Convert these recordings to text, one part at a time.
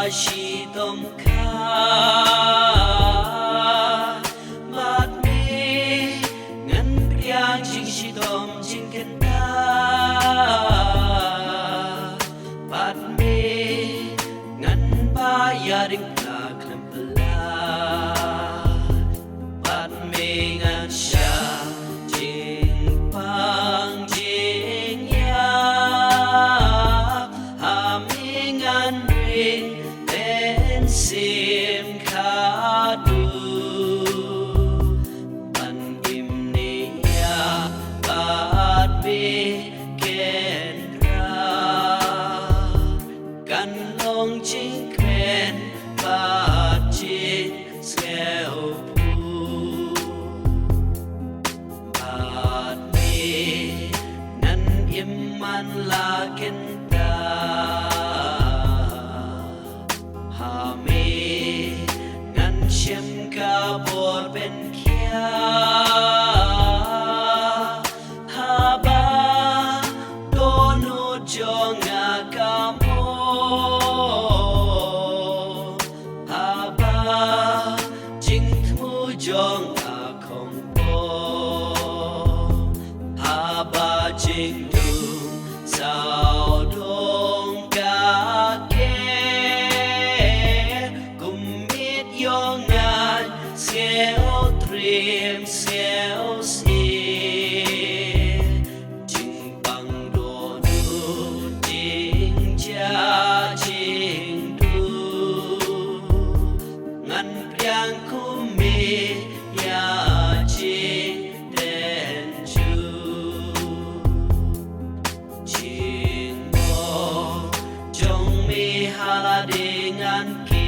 bashitom khait bát me ngan pdiang jingshitom jingkyntait bát me ngan pyllait Diengphna khlem bát me ngan shah Jingpang jingïap ngan ringmynsiem khatduh Bneng bát me Kynrad Ngan long jingkmen bát jingsngewphuh bát me ngan man la kynta Haba ngan shem kabor pynkhiah Haba dohnud jong mong Haba jingthmu jong Haba jingkmen sao dong ïong-ngaiñ Jingpang dohnud jingkmen Ngan pdiang jong hala dengan pynkhiah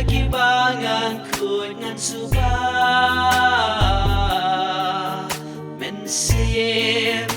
kibangan khait ngan subah mensiem